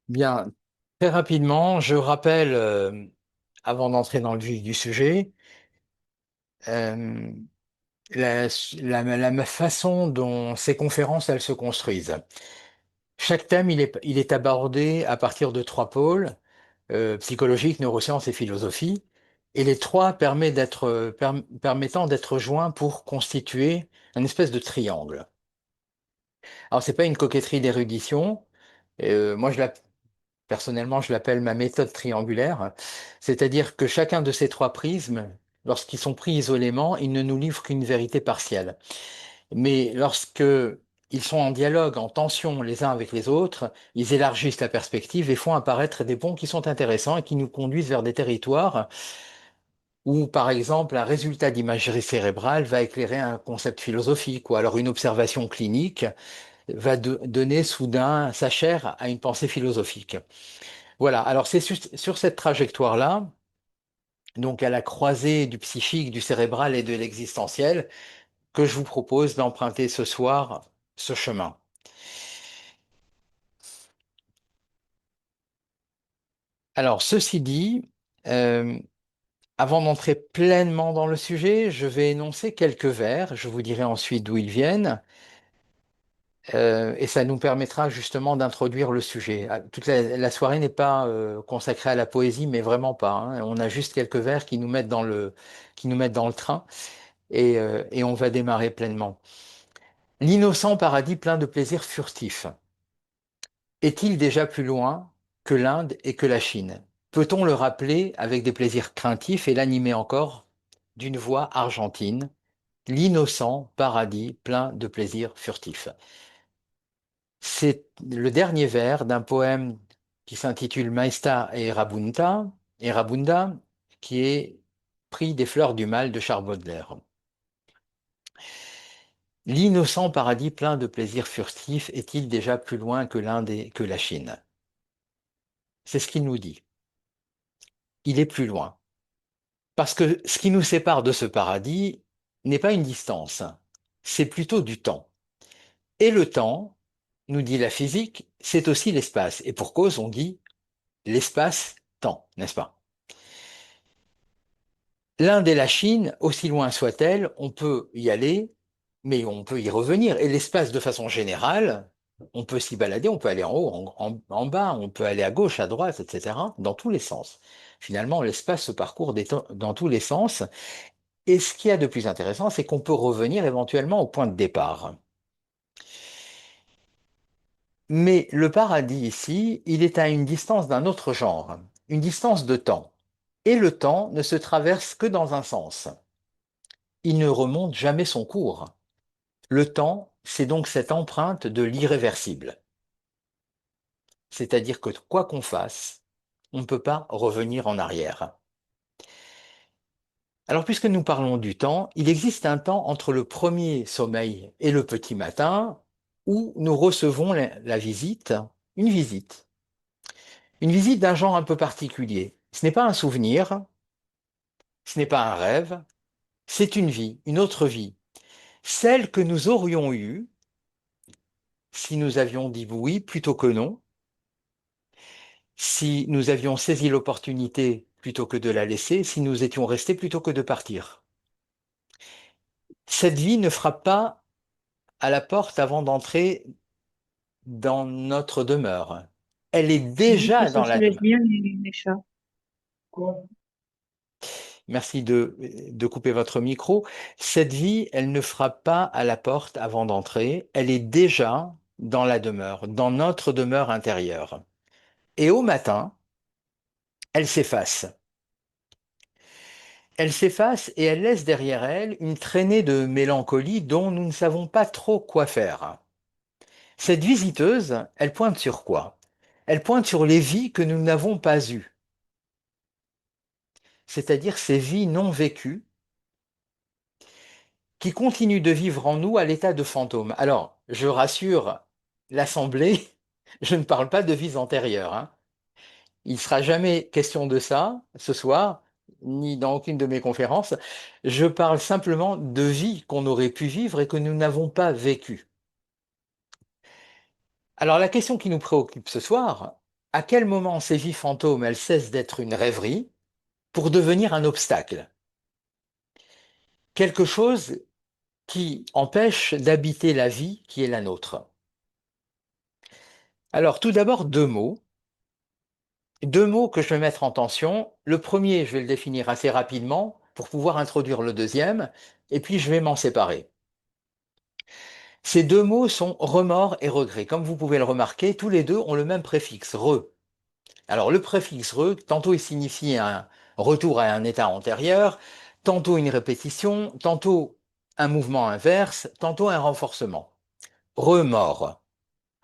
Bien, très rapidement, je rappelle, avant d'entrer dans le vif du sujet, euh, la, la façon dont ces conférences, elles se construisent. Chaque thème, il est abordé à partir de trois pôles, psychologique, neurosciences et philosophie, et les trois permettant d'être joints pour constituer une espèce de triangle. Alors, c'est pas une coquetterie d'érudition. Moi, personnellement, je l'appelle ma méthode triangulaire, c'est-à-dire que chacun de ces trois prismes, lorsqu'ils sont pris isolément, ils ne nous livrent qu'une vérité partielle. Mais lorsque ils sont en dialogue, en tension les uns avec les autres, ils élargissent la perspective et font apparaître des ponts qui sont intéressants et qui nous conduisent vers des territoires où, par exemple, un résultat d'imagerie cérébrale va éclairer un concept philosophique, ou alors une observation clinique va donner soudain sa chair à une pensée philosophique. Voilà, alors c'est sur cette trajectoire-là, donc à la croisée du psychique, du cérébral et de l'existentiel, que je vous propose d'emprunter ce soir ce chemin. Alors, ceci dit, euh, avant d'entrer pleinement dans le sujet, je vais énoncer quelques vers, je vous dirai ensuite d'où ils viennent, et ça nous permettra justement d'introduire le sujet. Toute la soirée n'est pas consacrée à la poésie, mais vraiment pas, hein. On a juste quelques vers qui nous mettent dans le train. Et on va démarrer pleinement. L'innocent paradis plein de plaisirs furtifs est-il déjà plus loin que l'Inde et que la Chine? Peut-on le rappeler avec des plaisirs craintifs et l'animer encore d'une voix argentine? L'innocent paradis plein de plaisirs furtifs. C'est le dernier vers d'un poème qui s'intitule Maesta Erabunda, qui est pris des fleurs du mal de Charles Baudelaire. L'innocent paradis plein de plaisirs furtifs est-il déjà plus loin que l'Inde et que la Chine? C'est ce qu'il nous dit. Il est plus loin. Parce que ce qui nous sépare de ce paradis n'est pas une distance, c'est plutôt du temps. Et le temps, nous dit la physique, c'est aussi l'espace. Et pour cause, on dit l'espace-temps, n'est-ce pas? L'Inde et la Chine, aussi loin soit-elle, on peut y aller, mais on peut y revenir. Et l'espace, de façon générale, on peut s'y balader, on peut aller en haut, en bas, on peut aller à gauche, à droite, etc., dans tous les sens. Finalement, l'espace se parcourt dans tous les sens. Et ce qu'il y a de plus intéressant, c'est qu'on peut revenir éventuellement au point de départ. Mais le paradis ici, il est à une distance d'un autre genre, une distance de temps. Et le temps ne se traverse que dans un sens. Il ne remonte jamais son cours. Le temps, c'est donc cette empreinte de l'irréversible. C'est-à-dire que quoi qu'on fasse, on ne peut pas revenir en arrière. Alors, puisque nous parlons du temps, il existe un temps entre le premier sommeil et le petit matin où nous recevons la visite, une visite, une visite d'un genre un peu particulier. Ce n'est pas un souvenir, ce n'est pas un rêve, c'est une vie, une autre vie, celle que nous aurions eue si nous avions dit oui plutôt que non, si nous avions saisi l'opportunité plutôt que de la laisser, si nous étions restés plutôt que de partir. Cette vie ne frappe pas à la porte avant d'entrer dans notre demeure. Elle est Oui, que déjà ça dans la soulève demeure. bien les chats. Merci de couper votre micro. Cette vie, elle ne frappe pas à la porte avant d'entrer. Elle est déjà dans la demeure, dans notre demeure intérieure. Et au matin, elle s'efface. Elle s'efface et elle laisse derrière elle une traînée de mélancolie dont nous ne savons pas trop quoi faire. Cette visiteuse, elle pointe sur quoi? Elle pointe sur les vies que nous n'avons pas eues, c'est-à-dire ces vies non vécues qui continuent de vivre en nous à l'état de fantôme. Alors, je rassure l'Assemblée, je ne parle pas de vies antérieures, hein. Il ne sera jamais question de ça ce soir, ni dans aucune de mes conférences. Je parle simplement de vies qu'on aurait pu vivre et que nous n'avons pas vécues. Alors, la question qui nous préoccupe ce soir, À quel moment ces vies fantômes, elles cessent d'être une rêverie pour devenir un obstacle? Quelque chose qui empêche d'habiter la vie qui est la nôtre. Alors, tout d'abord, deux mots. Deux mots que je vais mettre en tension. Le premier, je vais le définir assez rapidement pour pouvoir introduire le deuxième, et puis je vais m'en séparer. Ces deux mots sont remords et regret. Comme vous pouvez le remarquer, tous les deux ont le même préfixe, re. Alors le préfixe re, tantôt il signifie un retour à un état antérieur, tantôt une répétition, tantôt un mouvement inverse, tantôt un renforcement. Remord.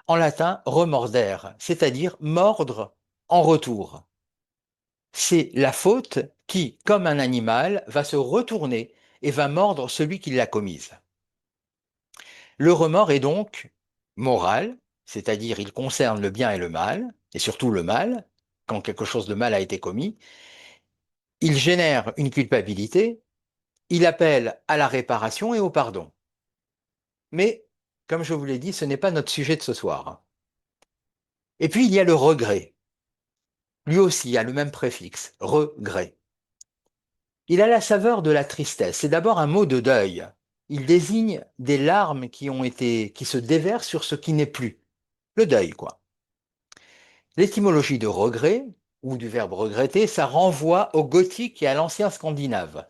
En latin, remordere, c'est-à-dire mordre en retour. C'est la faute qui, comme un animal, va se retourner et va mordre celui qui l'a commise. Le remords est donc moral, c'est-à-dire il concerne le bien et le mal, et surtout le mal, quand quelque chose de mal a été commis. Il génère une culpabilité, il appelle à la réparation et au pardon. Mais, comme je vous l'ai dit, ce n'est pas notre sujet de ce soir. Et puis il y a le regret. Lui aussi a le même préfixe, regret. Il a la saveur de la tristesse. C'est d'abord un mot de deuil. Il désigne des larmes qui se déversent sur ce qui n'est plus. Le deuil, quoi. L'étymologie de regret, ou du verbe regretter, ça renvoie au gothique et à l'ancien scandinave,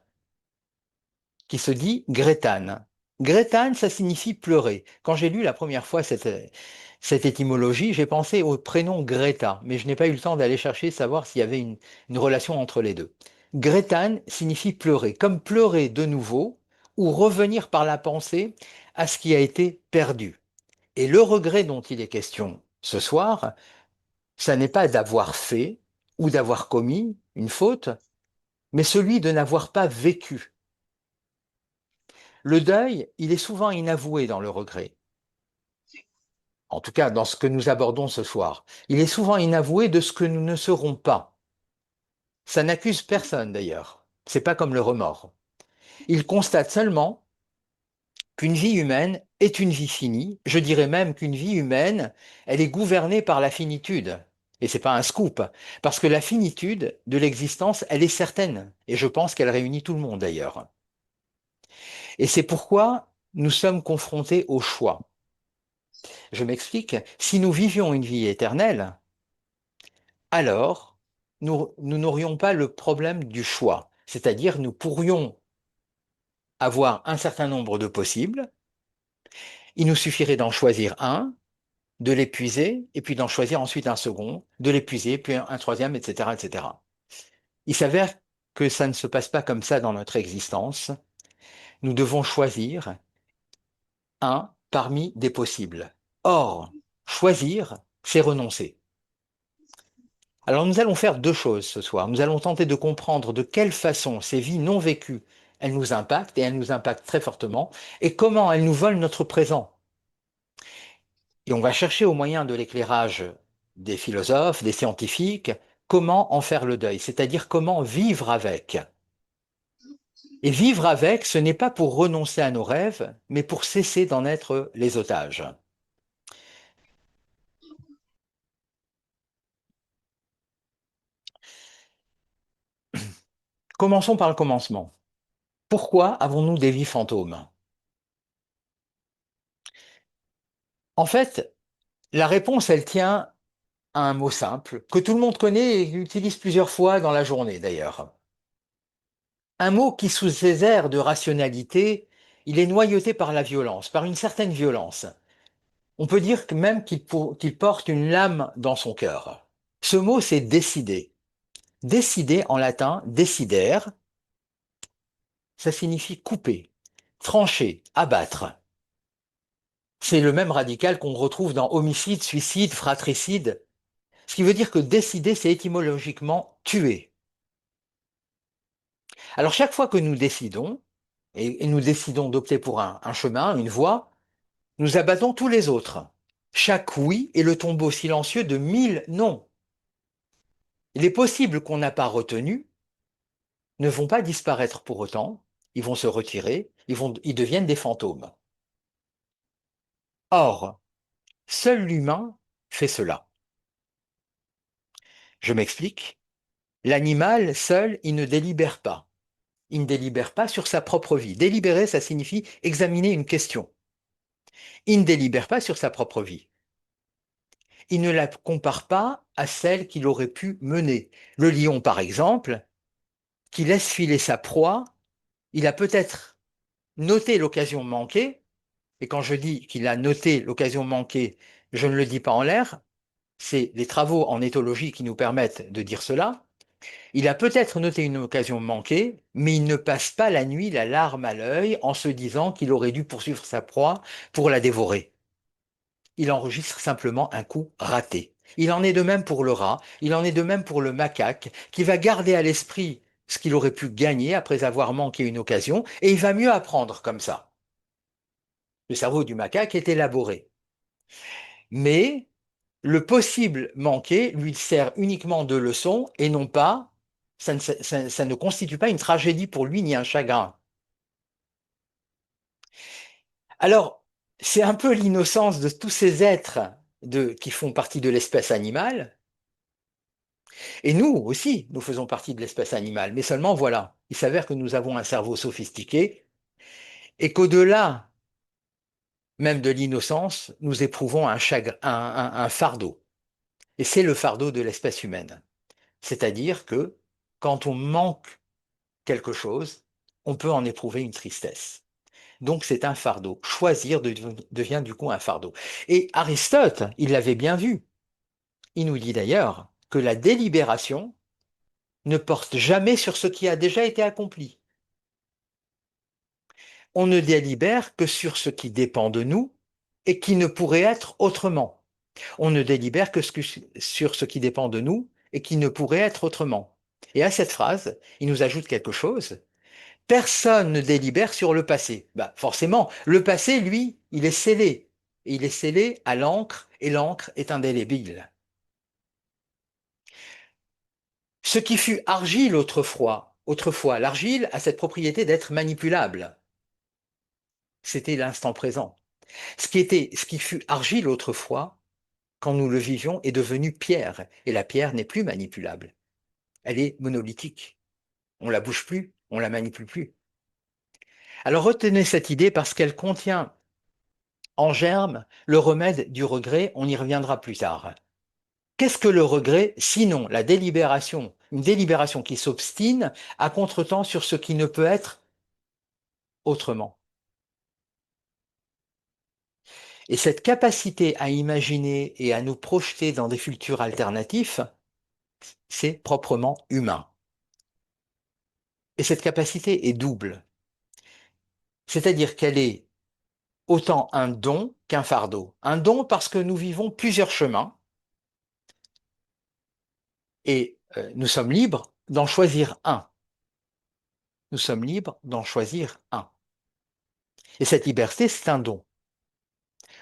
qui se dit Gretan. Gretan, ça signifie pleurer. Quand j'ai lu la première fois cette étymologie, j'ai pensé au prénom Greta, mais je n'ai pas eu le temps d'aller chercher, savoir s'il y avait une relation entre les deux. Gretan signifie pleurer, comme pleurer de nouveau, ou revenir par la pensée à ce qui a été perdu. Et le regret dont il est question ce soir, ça n'est pas d'avoir fait ou d'avoir commis une faute, mais celui de n'avoir pas vécu. Le deuil, il est souvent inavoué dans le regret. En tout cas, dans ce que nous abordons ce soir. Il est souvent inavoué de ce que nous ne serons pas. Ça n'accuse personne d'ailleurs. C'est pas comme le remords. Il constate seulement qu'une vie humaine est une vie finie. Je dirais même qu'une vie humaine, elle est gouvernée par la finitude. Et c'est pas un scoop, parce que la finitude de l'existence, elle est certaine. Et je pense qu'elle réunit tout le monde d'ailleurs. Et c'est pourquoi nous sommes confrontés au choix. Je m'explique. Si nous vivions une vie éternelle, alors nous n'aurions pas le problème du choix. C'est-à-dire nous pourrions avoir un certain nombre de possibles. Il nous suffirait d'en choisir un, de l'épuiser, et puis d'en choisir ensuite un second, de l'épuiser, puis un troisième, etc., etc. Il s'avère que ça ne se passe pas comme ça dans notre existence. Nous devons choisir un parmi des possibles. Or, choisir, c'est renoncer. Alors nous allons faire deux choses ce soir. Nous allons tenter de comprendre de quelle façon ces vies non vécues, elles nous impactent, et elles nous impactent très fortement, et comment elles nous volent notre présent. Et on va chercher au moyen de l'éclairage des philosophes, des scientifiques, comment en faire le deuil, c'est-à-dire comment vivre avec. Et vivre avec, ce n'est pas pour renoncer à nos rêves, mais pour cesser d'en être les otages. Commençons par le commencement. Pourquoi avons-nous des vies fantômes? En fait, la réponse, elle tient à un mot simple, que tout le monde connaît et utilise plusieurs fois dans la journée d'ailleurs. Un mot qui, sous ses airs de rationalité, il est noyauté par la violence, par une certaine violence. On peut dire que même qu'il porte une lame dans son cœur. Ce mot, c'est décider. Décider en latin, decidere, ça signifie couper, trancher, abattre. C'est le même radical qu'on retrouve dans homicide, suicide, fratricide. Ce qui veut dire que décider, c'est étymologiquement tuer. Alors chaque fois que nous décidons, et nous décidons d'opter pour un chemin, une voie, nous abattons tous les autres. Chaque oui est le tombeau silencieux de 1000 non. Les possibles qu'on n'a pas retenus ne vont pas disparaître pour autant, ils vont se retirer, ils deviennent des fantômes. Or, seul l'humain fait cela. Je m'explique. L'animal seul, il ne délibère pas. Il ne délibère pas sur sa propre vie. Délibérer, ça signifie examiner une question. Il ne délibère pas sur sa propre vie. Il ne la compare pas à celle qu'il aurait pu mener. Le lion, par exemple, qui laisse filer sa proie, il a peut-être noté l'occasion manquée, et quand je dis qu'il a noté l'occasion manquée, je ne le dis pas en l'air, c'est les travaux en éthologie qui nous permettent de dire cela. Il a peut-être noté une occasion manquée, mais il ne passe pas la nuit la larme à l'œil en se disant qu'il aurait dû poursuivre sa proie pour la dévorer. Il enregistre simplement un coup raté. Il en est de même pour le rat, il en est de même pour le macaque, qui va garder à l'esprit ce qu'il aurait pu gagner après avoir manqué une occasion, et il va mieux apprendre comme ça. Le cerveau du macaque est élaboré. Mais le possible manqué lui sert uniquement de leçon et non pas, ça ne constitue pas une tragédie pour lui ni un chagrin. Alors, c'est un peu l'innocence de tous ces êtres qui font partie de l'espèce animale. Et nous aussi, nous faisons partie de l'espèce animale. Mais seulement, voilà, il s'avère que nous avons un cerveau sophistiqué et qu'au-delà même de l'innocence, nous éprouvons un fardeau. Et c'est le fardeau de l'espèce humaine. C'est-à-dire que quand on manque quelque chose, on peut en éprouver une tristesse. Donc c'est un fardeau. Choisir devient du coup un fardeau. Et Aristote, il l'avait bien vu. Il nous dit d'ailleurs que la délibération ne porte jamais sur ce qui a déjà été accompli. On ne délibère que sur ce qui dépend de nous et qui ne pourrait être autrement. On ne délibère que sur ce qui dépend de nous et qui ne pourrait être autrement. Et à cette phrase, il nous ajoute quelque chose. Personne ne délibère sur le passé. Bah, forcément, le passé, lui, il est scellé. Et il est scellé à l'encre, et l'encre est indélébile. Ce qui fut argile autrefois, l'argile a cette propriété d'être manipulable. C'était l'instant présent. Ce qui fut argile autrefois, quand nous le vivions, est devenu pierre. Et la pierre n'est plus manipulable. Elle est monolithique. On la bouge plus, on la manipule plus. Alors retenez cette idée parce qu'elle contient en germe le remède du regret, on y reviendra plus tard. Qu'est-ce que le regret, sinon la délibération, une délibération qui s'obstine à contretemps sur ce qui ne peut être autrement? Et cette capacité à imaginer et à nous projeter dans des futurs alternatifs, c'est proprement humain. Et cette capacité est double. C'est-à-dire qu'elle est autant un don qu'un fardeau. Un don parce que nous vivons plusieurs chemins et nous sommes libres d'en choisir un. Nous sommes libres d'en choisir un. Et cette liberté, c'est un don.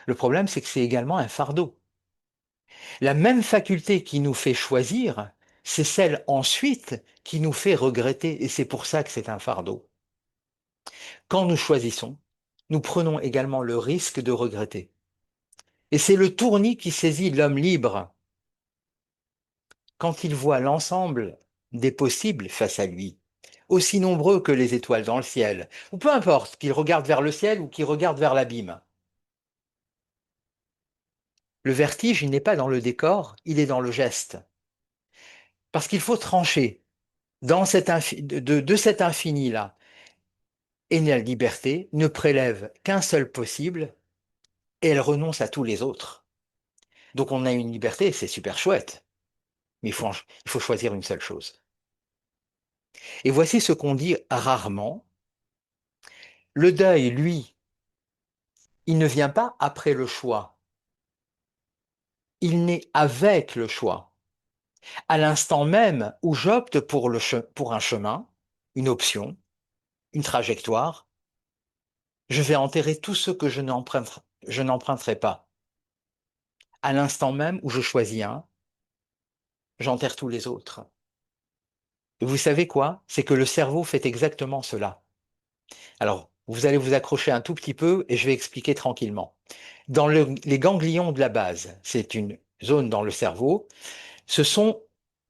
Le problème, c'est que c'est également un fardeau. La même faculté qui nous fait choisir, c'est celle ensuite qui nous fait regretter, et c'est pour ça que c'est un fardeau. Quand nous choisissons, nous prenons également le risque de regretter. Et c'est le tournis qui saisit l'homme libre quand il voit l'ensemble des possibles face à lui, aussi nombreux que les étoiles dans le ciel, ou peu importe qu'il regarde vers le ciel ou qu'il regarde vers l'abîme. Le vertige, il n'est pas dans le décor, il est dans le geste. Parce qu'il faut trancher dans de cet infini-là. Et la liberté ne prélève qu'un seul possible et elle renonce à tous les autres. Donc on a une liberté, c'est super chouette, mais il faut choisir une seule chose. Et voici ce qu'on dit rarement. Le deuil, lui, il ne vient pas après le choix. Il naît avec le choix. À l'instant même où j'opte pour un chemin, une option, une trajectoire, je vais enterrer tout ce que je n'emprunterai pas. À l'instant même où je choisis un, j'enterre tous les autres. Et vous savez quoi? C'est que le cerveau fait exactement cela. Alors, vous allez vous accrocher un tout petit peu et je vais expliquer tranquillement. Les ganglions de la base, c'est une zone dans le cerveau, ce sont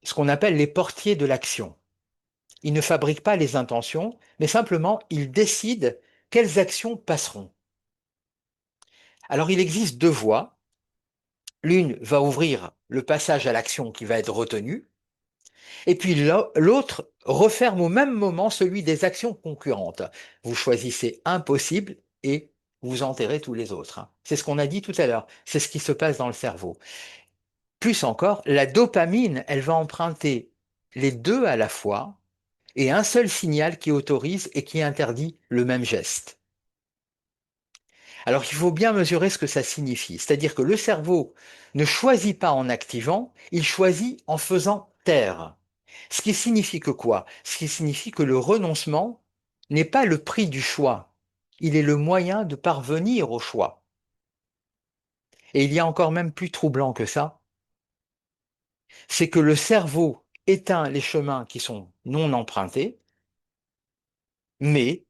ce qu'on appelle les portiers de l'action. Ils ne fabriquent pas les intentions, mais simplement ils décident quelles actions passeront. Alors il existe deux voies. L'une va ouvrir le passage à l'action qui va être retenue, et puis l'autre referme au même moment celui des actions concurrentes. Vous choisissez un possible et vous enterrez tous les autres. C'est ce qu'on a dit tout à l'heure. C'est ce qui se passe dans le cerveau. Plus encore, la dopamine, elle va emprunter les deux à la fois et un seul signal qui autorise et qui interdit le même geste. Alors il faut bien mesurer ce que ça signifie. C'est-à-dire que le cerveau ne choisit pas en activant, il choisit en faisant taire. Ce qui signifie que quoi? Ce qui signifie que le renoncement n'est pas le prix du choix, il est le moyen de parvenir au choix. Et il y a encore même plus troublant que ça, c'est que le cerveau éteint les chemins qui sont non empruntés, mais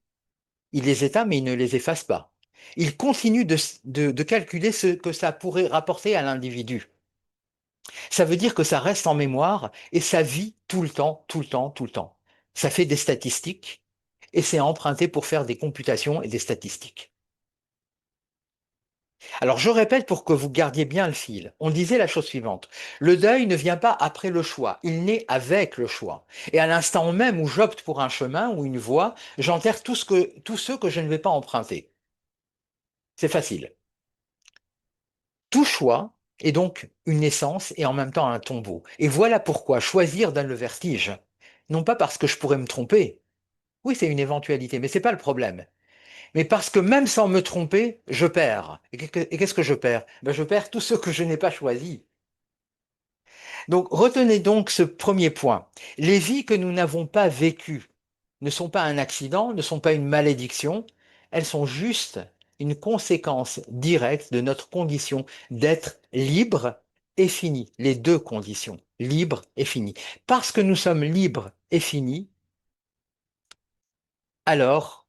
il les éteint, mais il ne les efface pas. Il continue de calculer ce que ça pourrait rapporter à l'individu. Ça veut dire que ça reste en mémoire et ça vit tout le temps, tout le temps, tout le temps. Ça fait des statistiques et c'est emprunté pour faire des computations et des statistiques. Alors je répète pour que vous gardiez bien le fil. On disait la chose suivante. Le deuil ne vient pas après le choix, il naît avec le choix. Et à l'instant même où j'opte pour un chemin ou une voie, j'enterre tous ceux que je ne vais pas emprunter. C'est facile. Tout choix est donc une naissance et en même temps un tombeau. Et voilà pourquoi choisir donne le vertige. Non pas parce que je pourrais me tromper. Oui, c'est une éventualité, mais ce n'est pas le problème. Mais parce que même sans me tromper, je perds. Et qu'est-ce que je perds? Ben, je perds tout ce que je n'ai pas choisi. Donc retenez donc ce premier point. Les vies que nous n'avons pas vécues ne sont pas un accident, ne sont pas une malédiction, elles sont juste une conséquence directe de notre condition d'être libre et fini. Les deux conditions, libre et fini. Parce que nous sommes libres et finis, alors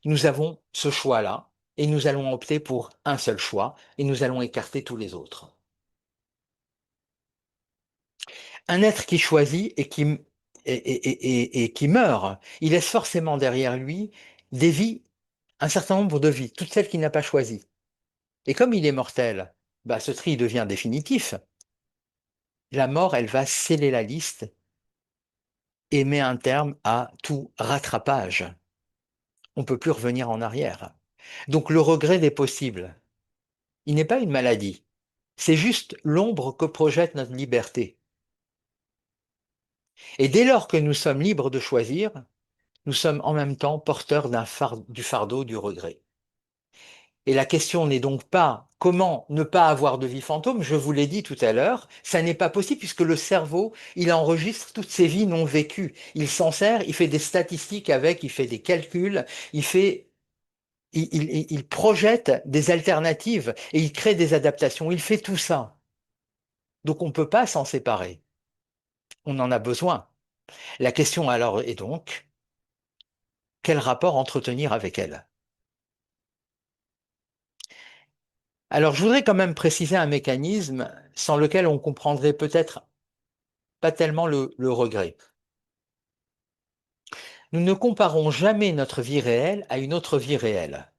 nous avons ce choix-là et nous allons opter pour un seul choix et nous allons écarter tous les autres. Un être qui choisit et qui meurt, il laisse forcément derrière lui des vies, un certain nombre de vies, toutes celles qu'il n'a pas choisies. Et comme il est mortel, bah, ce tri devient définitif. La mort, elle va sceller la liste et met un terme à tout rattrapage. On ne peut plus revenir en arrière. Donc le regret n'est possible. Il n'est pas une maladie. C'est juste l'ombre que projette notre liberté. Et dès lors que nous sommes libres de choisir, nous sommes en même temps porteurs du fardeau du regret. Et la question n'est donc pas comment ne pas avoir de vie fantôme, je vous l'ai dit tout à l'heure, ça n'est pas possible puisque le cerveau, il enregistre toutes ces vies non vécues. Il s'en sert, il fait des statistiques avec, il fait des calculs, il projette des alternatives et il crée des adaptations. Il fait tout ça. Donc on ne peut pas s'en séparer. On en a besoin. La question alors est donc, quel rapport entretenir avec elle? Alors, je voudrais quand même préciser un mécanisme sans lequel on comprendrait peut-être pas tellement le regret. Nous ne comparons jamais notre vie réelle à une autre vie réelle.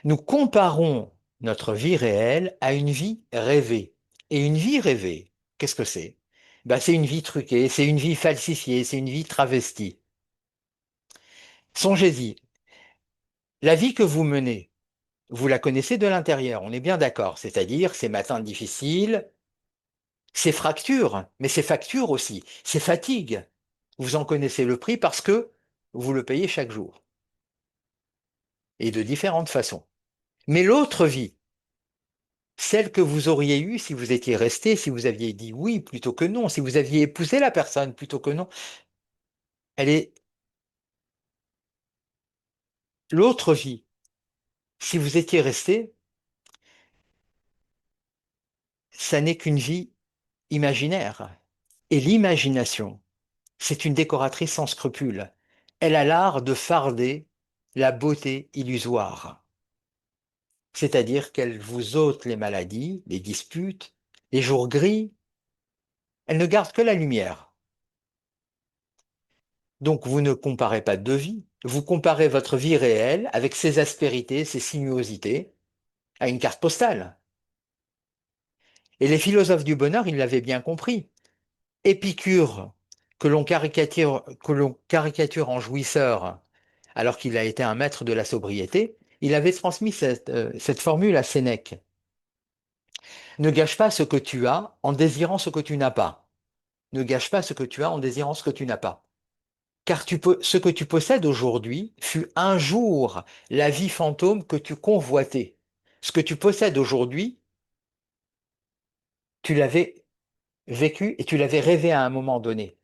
Nous comparons notre vie réelle à une vie rêvée. Et une vie rêvée, qu'est-ce que c'est? Ben, c'est une vie truquée, c'est une vie falsifiée, c'est une vie travestie. Songez-y, la vie que vous menez, vous la connaissez de l'intérieur, on est bien d'accord, c'est-à-dire ces matins difficiles, ces fractures, mais ces factures aussi, ces fatigues. Vous en connaissez le prix parce que vous le payez chaque jour et de différentes façons. Mais l'autre vie, celle que vous auriez eue si vous étiez resté, si vous aviez dit oui plutôt que non, si vous aviez épousé la personne plutôt que non, elle est l'autre vie. Si vous étiez resté, ça n'est qu'une vie imaginaire. Et l'imagination, c'est une décoratrice sans scrupules. Elle a l'art de farder la beauté illusoire. C'est-à-dire qu'elle vous ôte les maladies, les disputes, les jours gris, Elle ne garde que la lumière. Donc vous ne comparez pas deux vies, vous comparez votre vie réelle avec ses aspérités, ses sinuosités, à une carte postale. Et les philosophes du bonheur, ils l'avaient bien compris. Épicure, que l'on caricature en jouisseur, alors qu'il a été un maître de la sobriété, il avait transmis cette formule à Sénèque. Ne gâche pas ce que tu as en désirant ce que tu n'as pas. Ne gâche pas ce que tu as en désirant ce que tu n'as pas. Car ce que tu possèdes aujourd'hui fut un jour la vie fantôme que tu convoitais. Ce que tu possèdes aujourd'hui, tu l'avais vécu et tu l'avais rêvé à un moment donné.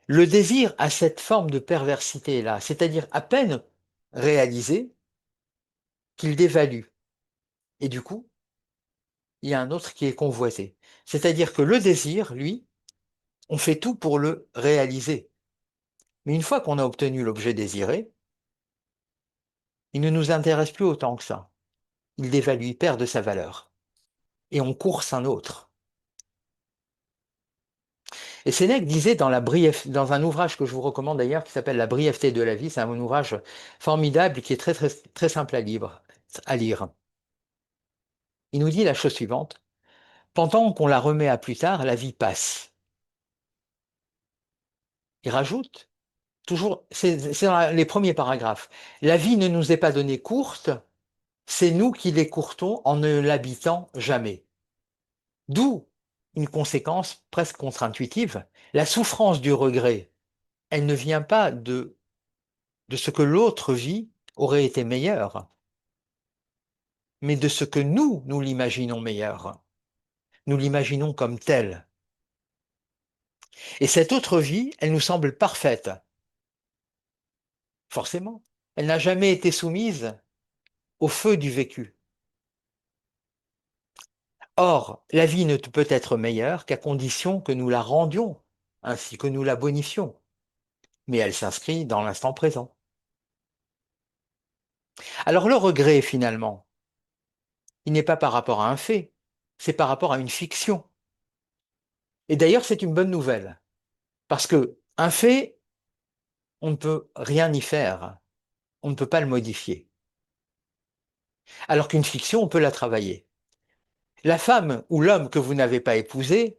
Le désir a cette forme de perversité-là, c'est-à-dire à peine réalisé qu'il dévalue. Et du coup, il y a un autre qui est convoité. C'est-à-dire que le désir, lui, on fait tout pour le réaliser. Mais une fois qu'on a obtenu l'objet désiré, il ne nous intéresse plus autant que ça. Il dévalue, il perd de sa valeur. Et on course un autre. Et Sénèque disait dans un ouvrage que je vous recommande d'ailleurs, qui s'appelle La brièveté de la vie, c'est un ouvrage formidable qui est très, très, très simple à lire. Il nous dit la chose suivante. Pendant qu'on la remet à plus tard, la vie passe. Il rajoute, toujours, c'est dans les premiers paragraphes, la vie ne nous est pas donnée courte, c'est nous qui l'écourtons en ne l'habitant jamais. D'où une conséquence presque contre-intuitive. La souffrance du regret, elle ne vient pas de ce que l'autre vie aurait été meilleur, mais de ce que nous l'imaginons meilleur. Nous l'imaginons comme tel. Et cette autre vie, elle nous semble parfaite, forcément. Elle n'a jamais été soumise au feu du vécu. Or, la vie ne peut être meilleure qu'à condition que nous la rendions, ainsi que nous la bonifions. Mais elle s'inscrit dans l'instant présent. Alors le regret, finalement, il n'est pas par rapport à un fait, c'est par rapport à une fiction. Et d'ailleurs, c'est une bonne nouvelle, parce que un fait, on ne peut rien y faire, on ne peut pas le modifier. Alors qu'une fiction, on peut la travailler. La femme ou l'homme que vous n'avez pas épousé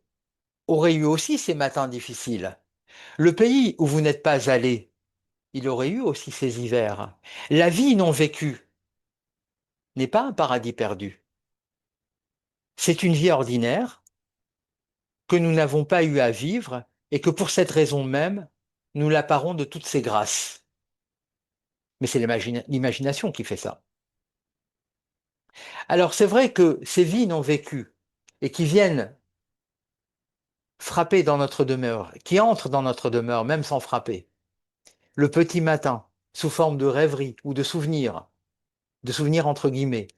aurait eu aussi ses matins difficiles. Le pays où vous n'êtes pas allé, il aurait eu aussi ses hivers. La vie non vécue n'est pas un paradis perdu. C'est une vie ordinaire que nous n'avons pas eu à vivre et que pour cette raison même, nous la parons de toutes ses grâces. Mais c'est l'imagination qui fait ça. Alors c'est vrai que ces vies non vécues et qui viennent frapper dans notre demeure, qui entrent dans notre demeure même sans frapper, le petit matin, sous forme de rêverie ou de souvenirs entre guillemets.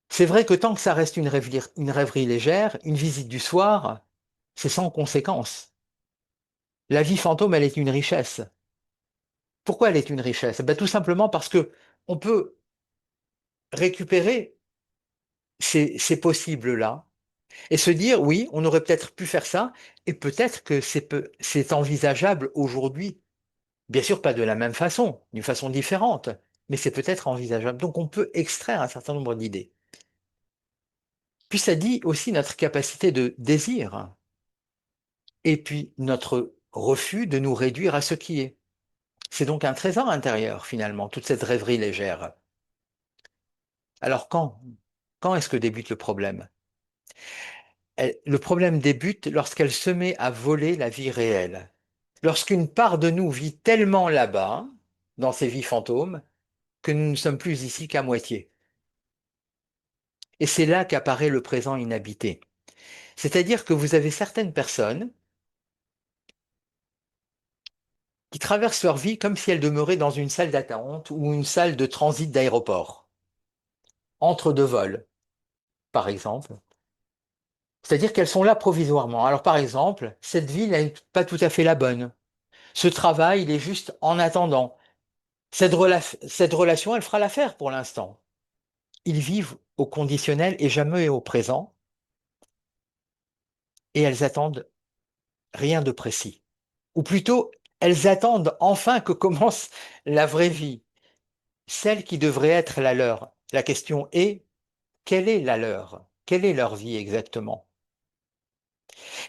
C'est vrai que tant que ça reste une rêverie légère, une visite du soir, c'est sans conséquence. La vie fantôme, elle est une richesse. Pourquoi elle est une richesse? Ben, tout simplement parce que on peut récupérer ces possibles-là et se dire, oui, on aurait peut-être pu faire ça, et peut-être que c'est envisageable aujourd'hui. Bien sûr, pas de la même façon, d'une façon différente, mais c'est peut-être envisageable. Donc on peut extraire un certain nombre d'idées. Puis ça dit aussi notre capacité de désir, et puis notre refus de nous réduire à ce qui est. C'est donc un trésor intérieur, finalement, toute cette rêverie légère. Alors quand est-ce que débute le problème? Le problème débute lorsqu'elle se met à voler la vie réelle. Lorsqu'une part de nous vit tellement là-bas, dans ces vies fantômes, que nous ne sommes plus ici qu'à moitié. Et c'est là qu'apparaît le présent inhabité. C'est-à-dire que vous avez certaines personnes qui traversent leur vie comme si elles demeuraient dans une salle d'attente ou une salle de transit d'aéroport, entre deux vols, par exemple. C'est-à-dire qu'elles sont là provisoirement. Alors par exemple, cette ville n'est pas tout à fait la bonne. Ce travail, il est juste en attendant. Cette relation, elle fera l'affaire pour l'instant. Ils vivent au conditionnel et jamais au présent. et elles attendent rien de précis. Ou plutôt, elles attendent enfin que commence la vraie vie, celle qui devrait être la leur. La question est, quelle est la leur? Quelle est leur vie exactement?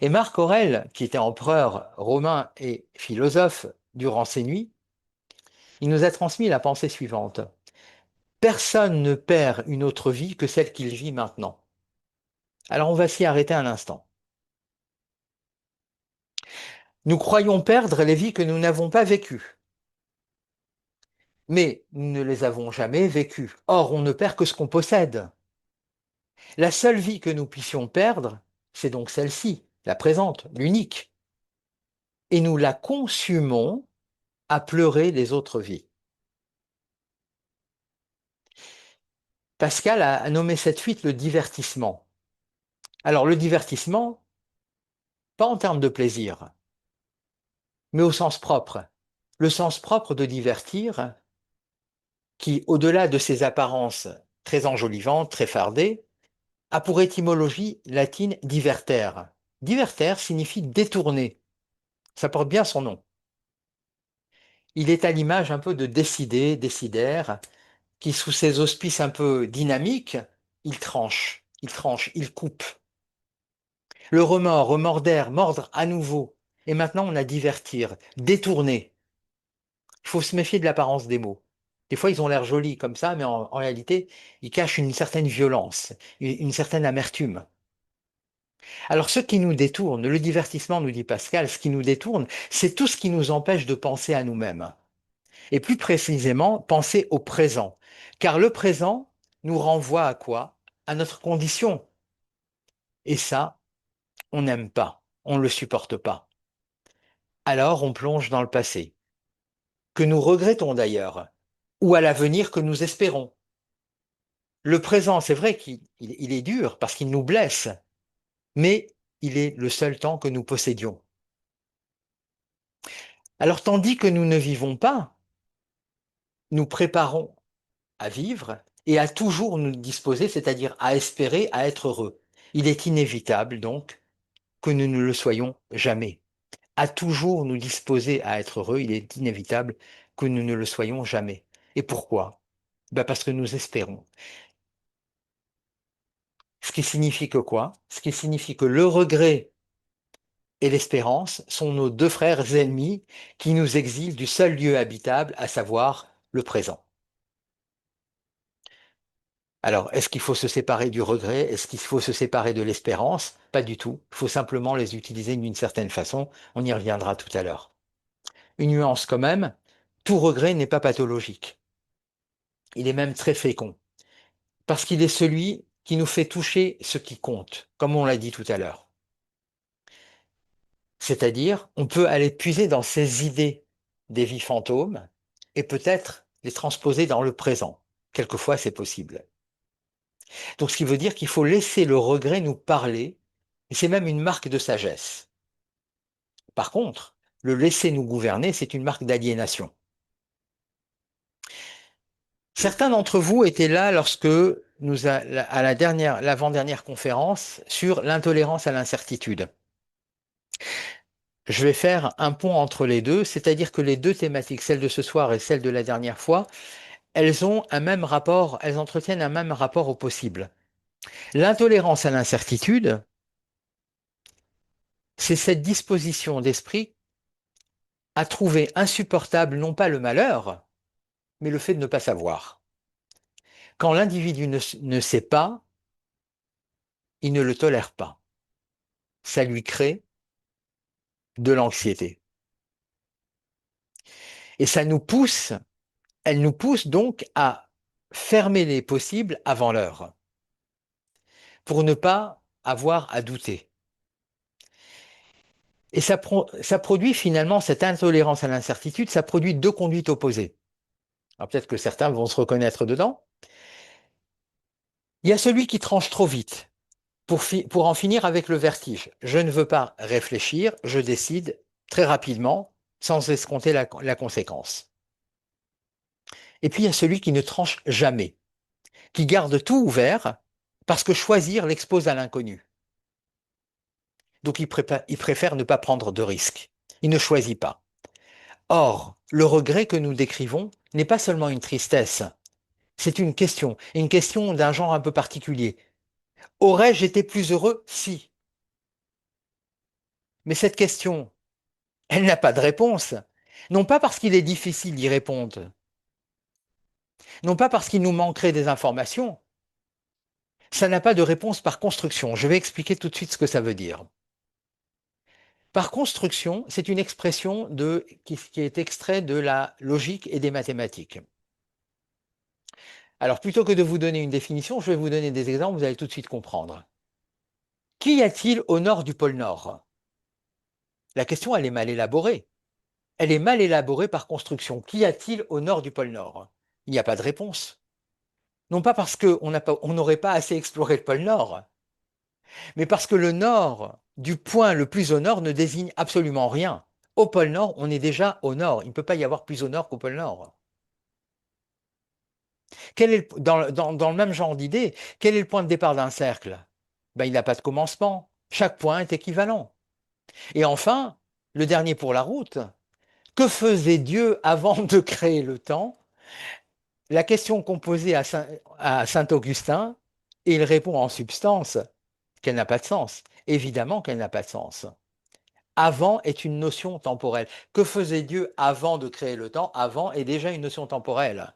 Et Marc Aurèle, qui était empereur romain et philosophe durant ses nuits, il nous a transmis la pensée suivante. Personne ne perd une autre vie que celle qu'il vit maintenant. Alors on va s'y arrêter un instant. Nous croyons perdre les vies que nous n'avons pas vécues, mais nous ne les avons jamais vécues. Or, on ne perd que ce qu'on possède. La seule vie que nous puissions perdre, c'est donc celle-ci, la présente, l'unique. Et nous la consumons à pleurer les autres vies. Pascal a nommé cette fuite le divertissement. Alors le divertissement, pas en termes de plaisir, mais au sens propre. Le sens propre de divertir, qui, au-delà de ses apparences très enjolivantes, très fardées, a pour étymologie latine diverter. Diverter signifie détourner. Ça porte bien son nom. Il est à l'image un peu de décider, décidère, qui sous ses auspices un peu dynamiques, il coupe. Le remords, remorder, mordre à nouveau. Et maintenant on a divertir, détourner. Il faut se méfier de l'apparence des mots. Des fois ils ont l'air jolis comme ça, mais en réalité ils cachent une certaine violence, une certaine amertume. Alors ce qui nous détourne, le divertissement, nous dit Pascal, ce qui nous détourne, c'est tout ce qui nous empêche de penser à nous-mêmes. Et plus précisément, penser au présent. Car le présent nous renvoie à quoi? À notre condition. Et ça, on n'aime pas, on ne le supporte pas. Alors on plonge dans le passé, que nous regrettons d'ailleurs, ou à l'avenir que nous espérons. Le présent, c'est vrai qu'il est dur parce qu'il nous blesse, mais il est le seul temps que nous possédions. Alors tandis que nous ne vivons pas, nous préparons à vivre et à toujours nous disposer, c'est-à-dire à espérer, à être heureux. Il est inévitable donc que nous ne le soyons jamais. À toujours nous disposer à être heureux, il est inévitable que nous ne le soyons jamais. Et pourquoi? Ben parce que nous espérons. Ce qui signifie que quoi? Ce qui signifie que le regret et l'espérance sont nos deux frères ennemis qui nous exilent du seul lieu habitable, à savoir le présent. Alors, est-ce qu'il faut se séparer du regret? Est-ce qu'il faut se séparer de l'espérance? Pas du tout. Il faut simplement les utiliser d'une certaine façon. On y reviendra tout à l'heure. Une nuance quand même, tout regret n'est pas pathologique. Il est même très fécond, parce qu'il est celui qui nous fait toucher ce qui compte, comme on l'a dit tout à l'heure. C'est-à-dire, on peut aller puiser dans ces idées des vies fantômes et peut-être les transposer dans le présent. Quelquefois, c'est possible. Donc, ce qui veut dire qu'il faut laisser le regret nous parler, et c'est même une marque de sagesse. Par contre, le laisser nous gouverner, c'est une marque d'aliénation. Certains d'entre vous étaient là lorsque à l'avant-dernière conférence sur l'intolérance à l'incertitude. Je vais faire un pont entre les deux, c'est-à-dire que les deux thématiques, celle de ce soir et celle de la dernière fois, elles ont un même rapport, elles entretiennent un même rapport au possible. L'intolérance à l'incertitude, c'est cette disposition d'esprit à trouver insupportable non pas le malheur, mais le fait de ne pas savoir. Quand l'individu ne sait pas, il ne le tolère pas. Ça lui crée de l'anxiété. Et elle nous pousse donc à fermer les possibles avant l'heure, pour ne pas avoir à douter. Et ça produit finalement cette intolérance à l'incertitude, ça produit deux conduites opposées. Alors peut-être que certains vont se reconnaître dedans. Il y a celui qui tranche trop vite pour en finir avec le vertige. Je ne veux pas réfléchir, je décide très rapidement, sans escompter la conséquence. Et puis il y a celui qui ne tranche jamais, qui garde tout ouvert parce que choisir l'expose à l'inconnu. Donc il préfère ne pas prendre de risques. Il ne choisit pas. Or, le regret que nous décrivons n'est pas seulement une tristesse, c'est une question d'un genre un peu particulier. Aurais-je été plus heureux si? Mais cette question, elle n'a pas de réponse. Non pas parce qu'il est difficile d'y répondre, non pas parce qu'il nous manquerait des informations, ça n'a pas de réponse par construction. Je vais expliquer tout de suite ce que ça veut dire. Par construction, c'est une expression qui est extraite de la logique et des mathématiques. Alors, plutôt que de vous donner une définition, je vais vous donner des exemples, vous allez tout de suite comprendre. Qu'y a-t-il au nord du pôle Nord? La question, elle est mal élaborée. Elle est mal élaborée par construction. Qu'y a-t-il au nord du pôle Nord? Il n'y a pas de réponse. Non pas parce qu'on n'aurait pas assez exploré le pôle Nord, mais parce que le nord, du point le plus au nord, ne désigne absolument rien. Au pôle Nord, on est déjà au nord. Il ne peut pas y avoir plus au nord qu'au pôle Nord. Dans le même genre d'idée, quel est le point de départ d'un cercle? Ben, il n'a pas de commencement. Chaque point est équivalent. Et enfin, le dernier pour la route, que faisait Dieu avant de créer le temps? La question qu'on posait à Saint Augustin, et il répond en substance qu'elle n'a pas de sens. Évidemment qu'elle n'a pas de sens. Avant est une notion temporelle. Que faisait Dieu avant de créer le temps? Avant est déjà une notion temporelle.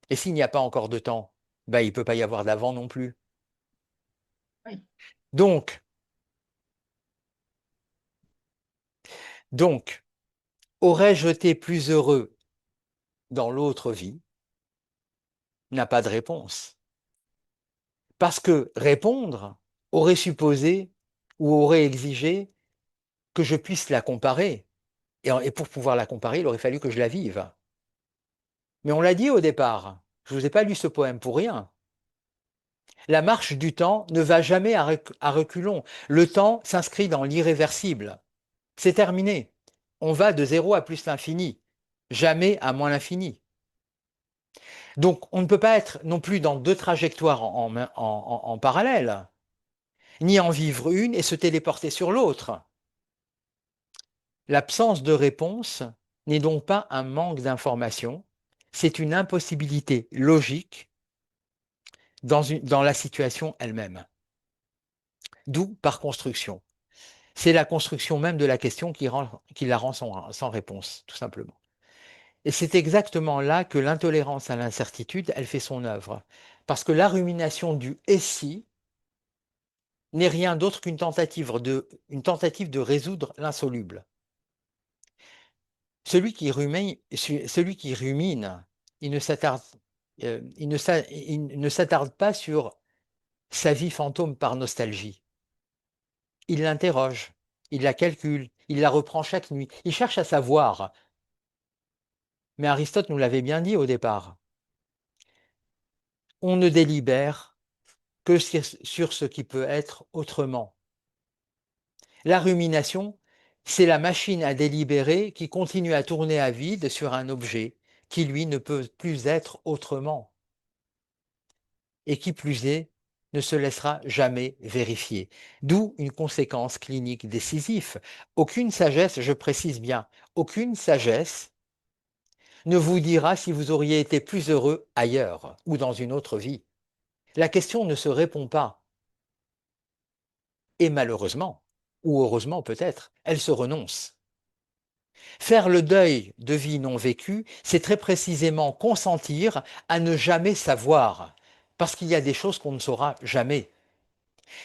Et s'il n'y a pas encore de temps, ben, il ne peut pas y avoir d'avant non plus. Donc, donc, aurais-je été plus heureux dans l'autre vie? N'a pas de réponse. Parce que répondre aurait supposé ou aurait exigé que je puisse la comparer. Et pour pouvoir la comparer, il aurait fallu que je la vive. Mais on l'a dit au départ, je ne vous ai pas lu ce poème pour rien. La marche du temps ne va jamais à reculons. Le temps s'inscrit dans l'irréversible. C'est terminé. On va de 0 à plus l'infini, jamais à moins l'infini. Donc on ne peut pas être non plus dans deux trajectoires en parallèle, ni en vivre une et se téléporter sur l'autre. L'absence de réponse n'est donc pas un manque d'information, c'est une impossibilité logique dans la situation elle-même. D'où par construction. C'est la construction même de la question qui la rend sans réponse, tout simplement. Et c'est exactement là que l'intolérance à l'incertitude, elle fait son œuvre. Parce que la rumination du « et si » n'est rien d'autre qu'une une tentative de résoudre l'insoluble. Celui qui rumine, il ne s'attarde il ne s'attarde pas sur sa vie fantôme par nostalgie. Il l'interroge, il la calcule, il la reprend chaque nuit, il cherche à savoir. Mais Aristote nous l'avait bien dit au départ. On ne délibère que sur ce qui peut être autrement. La rumination, c'est la machine à délibérer qui continue à tourner à vide sur un objet qui, lui, ne peut plus être autrement. Et qui plus est, ne se laissera jamais vérifier. D'où une conséquence clinique décisive. Aucune sagesse, je précise bien, aucune sagesse ne vous dira si vous auriez été plus heureux ailleurs ou dans une autre vie. La question ne se répond pas. Et malheureusement, ou heureusement peut-être, elle se renonce. Faire le deuil de vie non vécue, c'est très précisément consentir à ne jamais savoir, parce qu'il y a des choses qu'on ne saura jamais.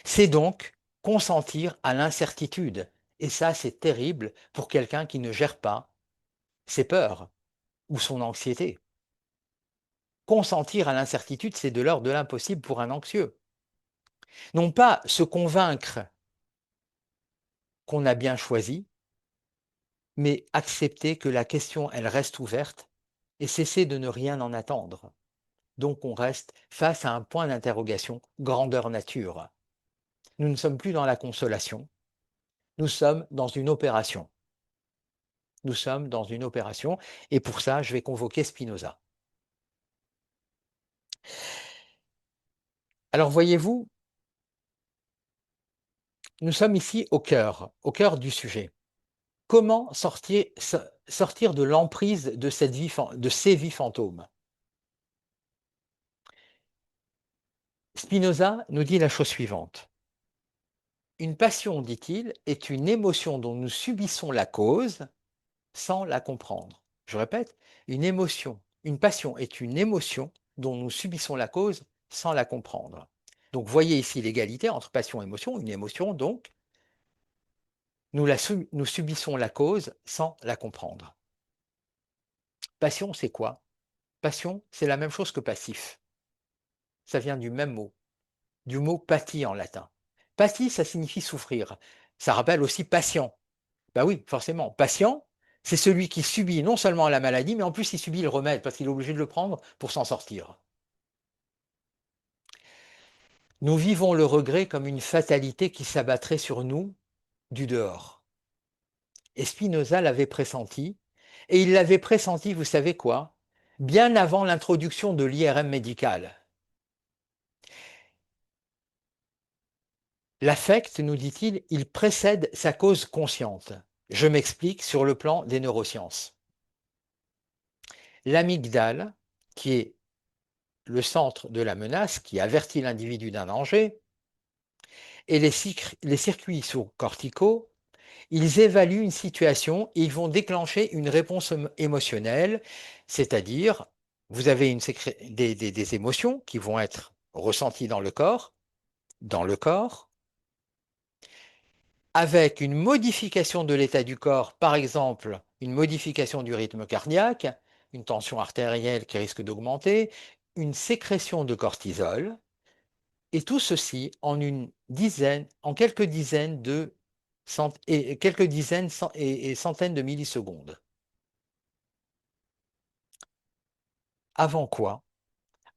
C'est donc consentir à l'incertitude. Et ça, c'est terrible pour quelqu'un qui ne gère pas ses peurs ou son anxiété. Consentir à l'incertitude, c'est de l'ordre de l'impossible pour un anxieux. Non pas se convaincre qu'on a bien choisi, mais accepter que la question, elle reste ouverte et cesser de ne rien en attendre. Donc on reste face à un point d'interrogation, grandeur nature. Nous ne sommes plus dans la consolation, nous sommes dans une opération. Nous sommes dans une opération et pour ça, je vais convoquer Spinoza. Alors voyez-vous, Nous sommes ici au cœur du sujet. Comment sortir de l'emprise de, de ces vies fantômes? Spinoza nous dit la chose suivante. Une passion, dit-il, est une émotion dont nous subissons la cause sans la comprendre. Je répète, une passion est une émotion dont nous subissons la cause sans la comprendre. Donc voyez ici l'égalité entre passion et émotion. Une émotion, donc, nous subissons la cause sans la comprendre. Passion, c'est quoi? Passion, c'est la même chose que passif. Ça vient du mot pathie en latin. Pathie, ça signifie souffrir. Ça rappelle aussi patient. Ben oui, forcément. Patient, c'est celui qui subit non seulement la maladie, mais en plus il subit le remède parce qu'il est obligé de le prendre pour s'en sortir. Nous vivons le regret comme une fatalité qui s'abattrait sur nous du dehors. Et Spinoza l'avait pressenti, et il l'avait pressenti, vous savez quoi? Bien avant l'introduction de l'IRM médical. L'affect, nous dit-il, il précède sa cause consciente. Je m'explique sur le plan des neurosciences. L'amygdale, qui est le centre de la menace, qui avertit l'individu d'un danger, et les circuits sous-corticaux, ils évaluent une situation et ils vont déclencher une réponse émotionnelle, c'est-à-dire vous avez des émotions qui vont être ressenties dans le corps, avec une modification de l'état du corps, par exemple une modification du rythme cardiaque, une tension artérielle qui risque d'augmenter, une sécrétion de cortisol, et tout ceci en quelques dizaines et centaines de millisecondes. Avant quoi?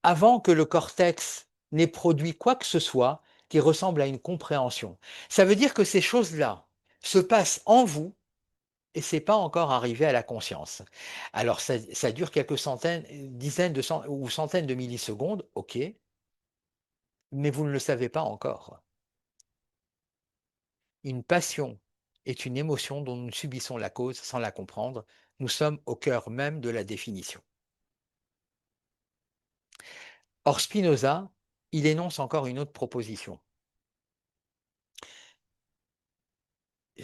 Avant que le cortex n'ait produit quoi que ce soit qui ressemble à une compréhension. Ça veut dire que ces choses-là se passent en vous et ce n'est pas encore arrivé à la conscience. Alors ça dure quelques centaines, dizaines ou centaines de millisecondes, ok, mais vous ne le savez pas encore. Une passion est une émotion dont nous subissons la cause sans la comprendre. Nous sommes au cœur même de la définition. Or, Spinoza, il énonce encore une autre proposition.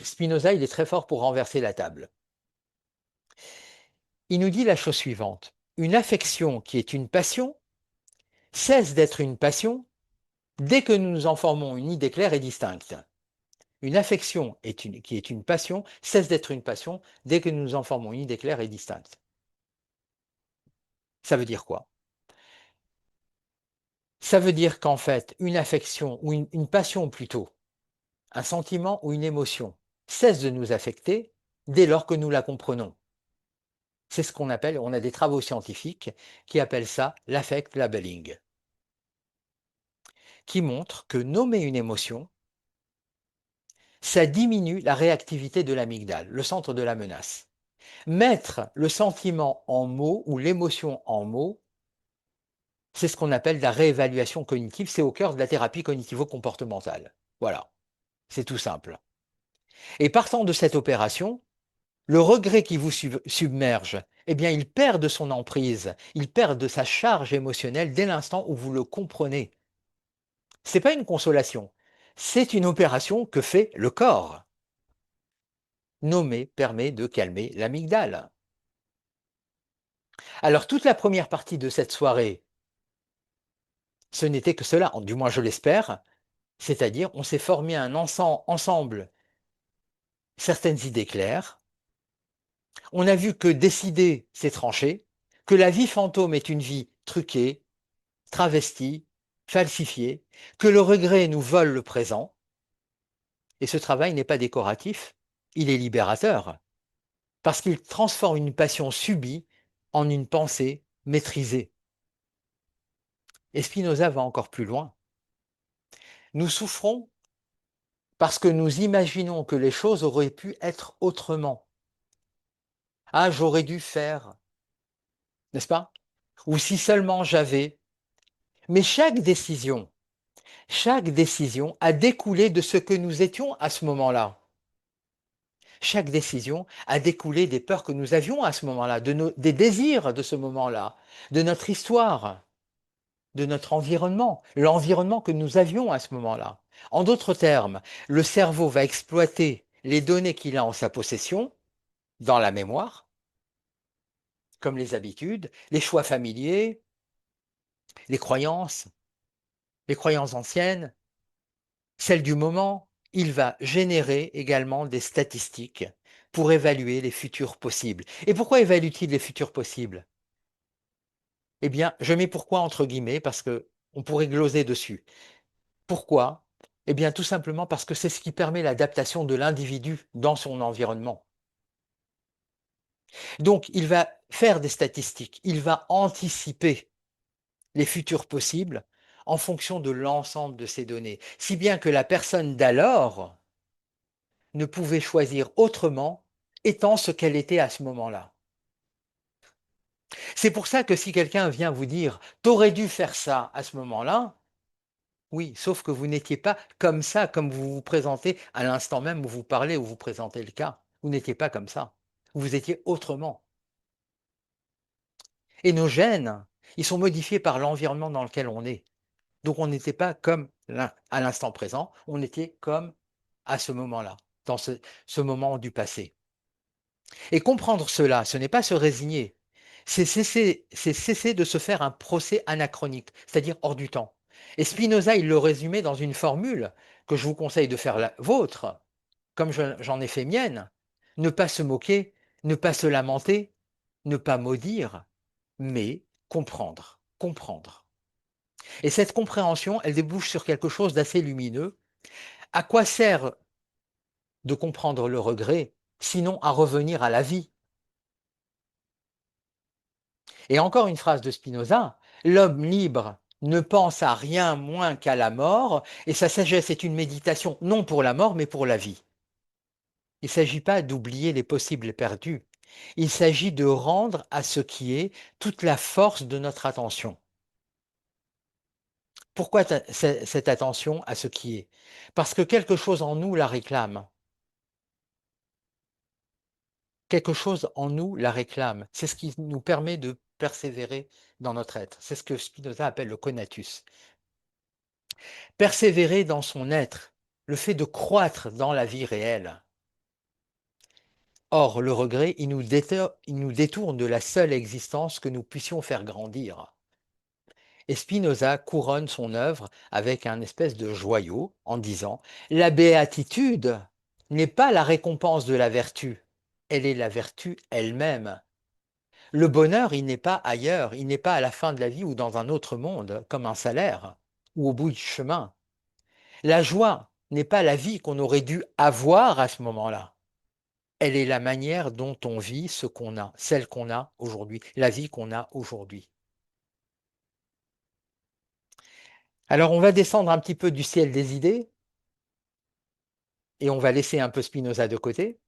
Spinoza, il est très fort pour renverser la table. Il nous dit la chose suivante. Une affection qui est une passion cesse d'être une passion dès que nous nous en formons une idée claire et distincte. Une affection qui est une passion cesse d'être une passion dès que nous nous en formons une idée claire et distincte. Ça veut dire quoi? Ça veut dire qu'en fait, une affection ou une passion plutôt, un sentiment ou une émotion cesse de nous affecter dès lors que nous la comprenons. C'est ce qu'on appelle, on a des travaux scientifiques qui appellent ça l'affect labeling, qui montrent que nommer une émotion, ça diminue la réactivité de l'amygdale, le centre de la menace. Mettre le sentiment en mots ou l'émotion en mots, c'est ce qu'on appelle la réévaluation cognitive, c'est au cœur de la thérapie cognitivo-comportementale. Voilà, c'est tout simple. Et partant de cette opération, le regret qui vous submerge, eh bien, il perd de son emprise, il perd de sa charge émotionnelle dès l'instant où vous le comprenez. Ce n'est pas une consolation, c'est une opération que fait le corps. Nommer permet de calmer l'amygdale. Alors, toute la première partie de cette soirée, ce n'était que cela, du moins je l'espère, c'est-à-dire on s'est formé ensemble certaines idées claires, on a vu que décider, c'est trancher, que la vie fantôme est une vie truquée, travestie, falsifiée, que le regret nous vole le présent, et ce travail n'est pas décoratif, il est libérateur, parce qu'il transforme une passion subie en une pensée maîtrisée. Et Spinoza va encore plus loin. Nous souffrons parce que nous imaginons que les choses auraient pu être autrement. Ah, j'aurais dû faire, n'est-ce pas? Ou si seulement j'avais. Mais chaque décision, Chaque décision a découlé de ce que nous étions à ce moment-là. Chaque décision a découlé des peurs que nous avions à ce moment-là, des désirs de ce moment-là, de notre histoire, de notre environnement, l'environnement que nous avions à ce moment-là. En d'autres termes, le cerveau va exploiter les données qu'il a en sa possession, dans la mémoire, comme les habitudes, les choix familiers, les croyances anciennes, celles du moment. Il va générer également des statistiques pour évaluer les futurs possibles. Et pourquoi évalue-t-il les futurs possibles? Eh bien, je mets pourquoi entre guillemets parce que on pourrait gloser dessus. Pourquoi? Eh bien, tout simplement parce que c'est ce qui permet l'adaptation de l'individu dans son environnement. Donc, il va faire des statistiques, il va anticiper les futurs possibles en fonction de l'ensemble de ces données, si bien que la personne d'alors ne pouvait choisir autrement étant ce qu'elle était à ce moment-là. C'est pour ça que si quelqu'un vient vous dire «t'aurais dû faire ça à ce moment-là», oui, sauf que vous n'étiez pas comme ça, comme vous vous présentez à l'instant même où vous parlez, où vous présentez le cas. Vous n'étiez pas comme ça. Vous étiez autrement. Et nos gènes, ils sont modifiés par l'environnement dans lequel on est. Donc on n'était pas comme à l'instant présent, on était comme à ce moment-là, dans ce moment du passé. Et comprendre cela, ce n'est pas se résigner, c'est cesser de se faire un procès anachronique, c'est-à-dire hors du temps. Et Spinoza, il le résumait dans une formule que je vous conseille de faire la vôtre, comme j'en ai fait mienne. Ne pas se moquer, ne pas se lamenter, ne pas maudire, mais comprendre, comprendre. Et cette compréhension, elle débouche sur quelque chose d'assez lumineux. À quoi sert de comprendre le regret, sinon à revenir à la vie? Et encore une phrase de Spinoza, l'homme libre ne pense à rien moins qu'à la mort, et sa sagesse est une méditation non pour la mort, mais pour la vie. Il ne s'agit pas d'oublier les possibles perdus, il s'agit de rendre à ce qui est toute la force de notre attention. Pourquoi cette attention à ce qui est? Parce que quelque chose en nous la réclame. Quelque chose en nous la réclame. C'est ce qui nous permet de persévérer dans notre être. C'est ce que Spinoza appelle le conatus. Persévérer dans son être, le fait de croître dans la vie réelle. Or, le regret, il nous détourne de la seule existence que nous puissions faire grandir. Et Spinoza couronne son œuvre avec un espèce de joyau en disant «La béatitude n'est pas la récompense de la vertu, elle est la vertu elle-même. Le bonheur, il n'est pas ailleurs, il n'est pas à la fin de la vie ou dans un autre monde, comme un salaire, ou au bout du chemin. La joie n'est pas la vie qu'on aurait dû avoir à ce moment-là. Elle est la manière dont on vit ce qu'on a, celle qu'on a aujourd'hui, la vie qu'on a aujourd'hui. Alors on va descendre un petit peu du ciel des idées et on va laisser un peu Spinoza de côté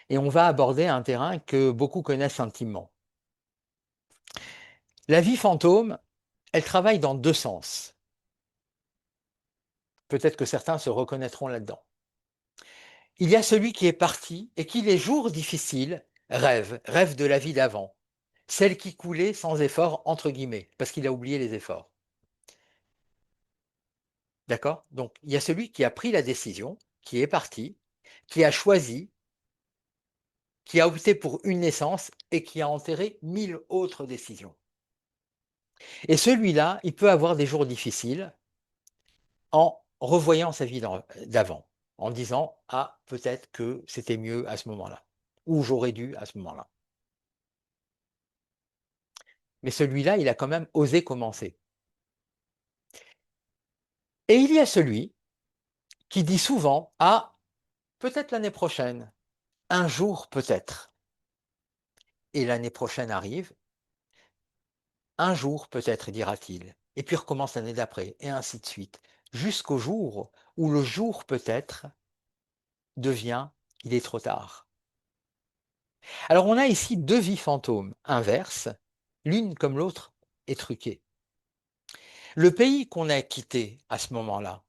et on va aborder un terrain que beaucoup connaissent intimement. La vie fantôme, elle travaille dans deux sens. Peut-être que certains se reconnaîtront là-dedans. Il y a celui qui est parti et qui, les jours difficiles, rêve de la vie d'avant, celle qui coulait sans effort, entre guillemets, parce qu'il a oublié les efforts. D'accord? Donc, il y a celui qui a pris la décision, qui est parti, qui a choisi, qui a opté pour une naissance et qui a enterré 1000 autres décisions. Et celui-là, il peut avoir des jours difficiles en revoyant sa vie d'avant, en disant ah, peut-être que c'était mieux à ce moment-là, ou j'aurais dû à ce moment-là. Mais celui-là, il a quand même osé commencer. Et il y a celui qui dit souvent ah, peut-être l'année prochaine, un jour peut-être. Et l'année prochaine arrive. Un jour peut-être, dira-t-il, et puis recommence l'année d'après, et ainsi de suite, jusqu'au jour où le jour peut-être devient il est trop tard. Alors on a ici deux vies fantômes inverses, l'une comme l'autre est truquée. Le pays qu'on a quitté à ce moment-là,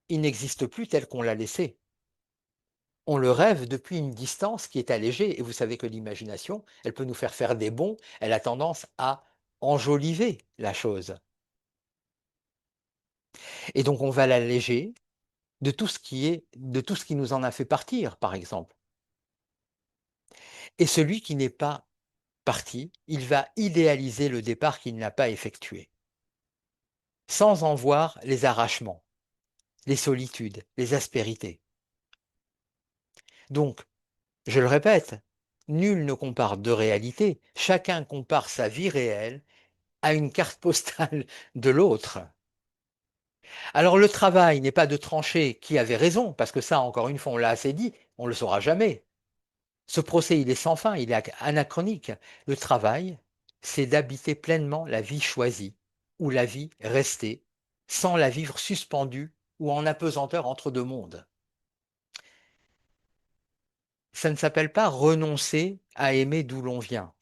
il n'existe plus tel qu'on l'a laissé. On le rêve depuis une distance qui est allégée et vous savez que l'imagination, elle peut nous faire des bonds, elle a tendance à enjoliver la chose et donc on va l'alléger de tout ce qui nous en a fait partir, par exemple. Et celui qui n'est pas parti, il va idéaliser le départ qu'il n'a pas effectué, sans en voir les arrachements, les solitudes, les aspérités. Donc, je le répète, nul ne compare deux réalités, chacun compare sa vie réelle à une carte postale de l'autre. Alors le travail n'est pas de trancher qui avait raison, parce que ça, encore une fois, on l'a assez dit, on ne le saura jamais. Ce procès, il est sans fin, il est anachronique. Le travail, c'est d'habiter pleinement la vie choisie, ou la vie restée, sans la vivre suspendue ou en apesanteur entre deux mondes. Ça ne s'appelle pas renoncer à aimer d'où l'on vient.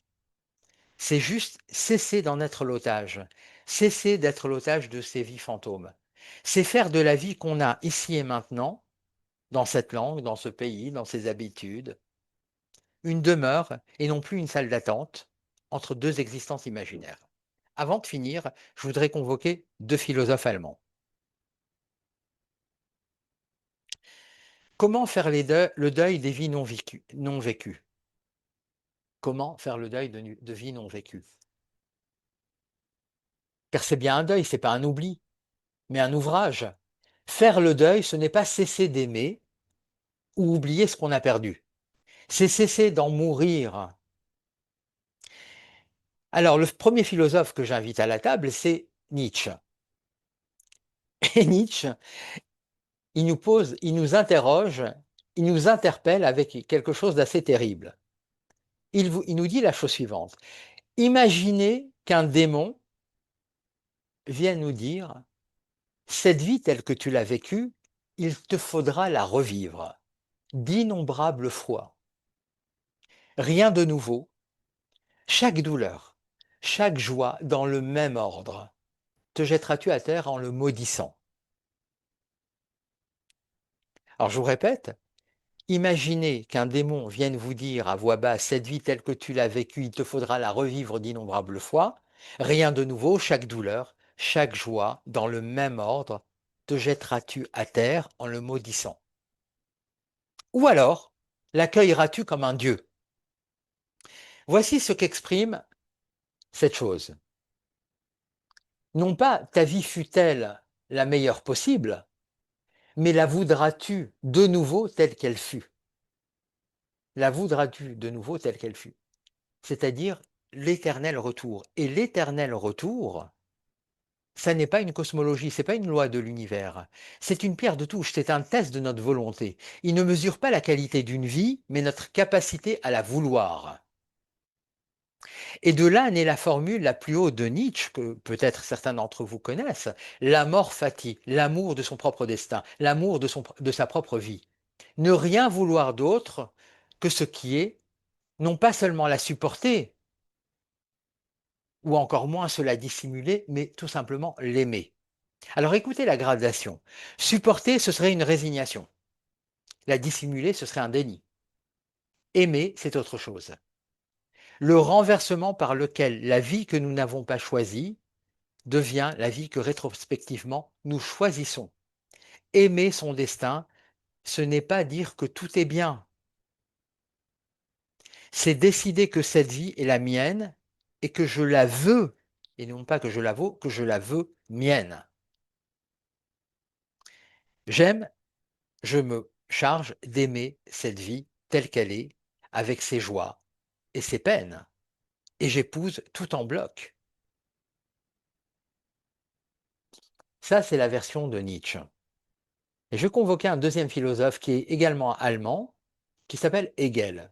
C'est juste cesser d'en être l'otage, cesser d'être l'otage de ces vies fantômes. C'est faire de la vie qu'on a ici et maintenant, dans cette langue, dans ce pays, dans ses habitudes, une demeure et non plus une salle d'attente entre deux existences imaginaires. Avant de finir, je voudrais convoquer deux philosophes allemands. Comment faire le deuil des vies non vécues? Comment faire le deuil de vies non vécues? Car c'est bien un deuil, c'est pas un oubli, mais un ouvrage. Faire le deuil, ce n'est pas cesser d'aimer ou oublier ce qu'on a perdu. C'est cesser d'en mourir. Alors, le premier philosophe que j'invite à la table, c'est Nietzsche. Et Nietzsche, il nous interroge, il nous interpelle avec quelque chose d'assez terrible. Il nous dit la chose suivante. Imaginez qu'un démon vienne nous dire, cette vie telle que tu l'as vécue, il te faudra la revivre d'innombrables fois. Rien de nouveau, chaque douleur, chaque joie dans le même ordre. Te jetteras-tu à terre en le maudissant? Alors je vous répète, imaginez qu'un démon vienne vous dire à voix basse, cette vie telle que tu l'as vécue, il te faudra la revivre d'innombrables fois. Rien de nouveau, chaque douleur, chaque joie, dans le même ordre, te jetteras-tu à terre en le maudissant? Ou alors, l'accueilleras-tu comme un dieu? Voici ce qu'exprime cette chose. Non pas ta vie fut-elle la meilleure possible, mais la voudras-tu de nouveau telle qu'elle fut? La voudras-tu de nouveau telle qu'elle fut? C'est-à-dire l'éternel retour. Et l'éternel retour, ça n'est pas une cosmologie, c'est pas une loi de l'univers. C'est une pierre de touche, c'est un test de notre volonté. Il ne mesure pas la qualité d'une vie, mais notre capacité à la vouloir. Et de là naît la formule la plus haute de Nietzsche, que peut-être certains d'entre vous connaissent, l'amor fati, l'amour de son propre destin, l'amour de sa propre vie. Ne rien vouloir d'autre que ce qui est, non pas seulement la supporter, ou encore moins se la dissimuler, mais tout simplement l'aimer. Alors écoutez la gradation. Supporter, ce serait une résignation. La dissimuler, ce serait un déni. Aimer, c'est autre chose. Le renversement par lequel la vie que nous n'avons pas choisie devient la vie que rétrospectivement nous choisissons. Aimer son destin, ce n'est pas dire que tout est bien. C'est décider que cette vie est la mienne et que je la veux, et non pas que je la vaux, que je la veux mienne. J'aime, je me charge d'aimer cette vie telle qu'elle est, avec ses joies et ses peines, et j'épouse tout en bloc. Ça, c'est la version de Nietzsche. Et je convoquais un deuxième philosophe qui est également allemand, qui s'appelle Hegel.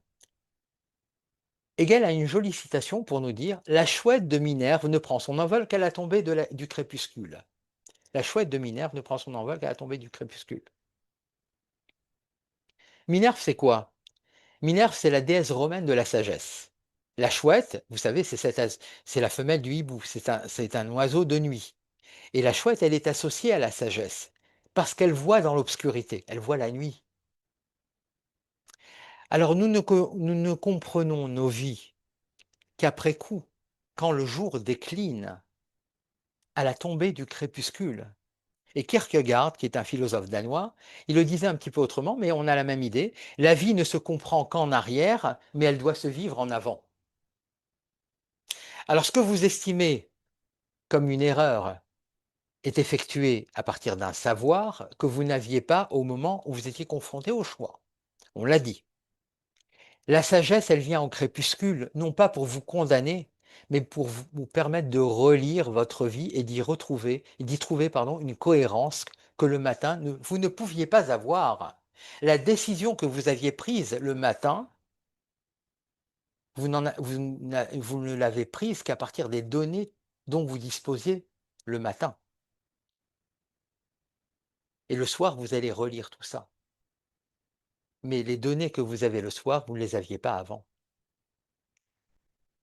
Hegel a une jolie citation pour nous dire « La chouette de Minerve ne prend son envol qu'à la tombée du crépuscule ». La chouette de Minerve ne prend son envol qu'à la tombée du crépuscule. Minerve, c'est quoi? Minerve, c'est la déesse romaine de la sagesse. La chouette, vous savez, c'est la femelle du hibou, c'est un oiseau de nuit. Et la chouette, elle est associée à la sagesse, parce qu'elle voit dans l'obscurité, elle voit la nuit. Alors nous ne comprenons nos vies qu'après coup, quand le jour décline, à la tombée du crépuscule. Et Kierkegaard, qui est un philosophe danois, il le disait un petit peu autrement, mais on a la même idée. La vie ne se comprend qu'en arrière, mais elle doit se vivre en avant. Alors ce que vous estimez comme une erreur est effectué à partir d'un savoir que vous n'aviez pas au moment où vous étiez confronté au choix. On l'a dit. La sagesse, elle vient au crépuscule, non pas pour vous condamner, mais pour vous permettre de relire votre vie et d'y trouver une cohérence que le matin, vous ne pouviez pas avoir. La décision que vous aviez prise le matin, vous ne l'avez prise qu'à partir des données dont vous disposiez le matin. Et le soir, vous allez relire tout ça. Mais les données que vous avez le soir, vous ne les aviez pas avant.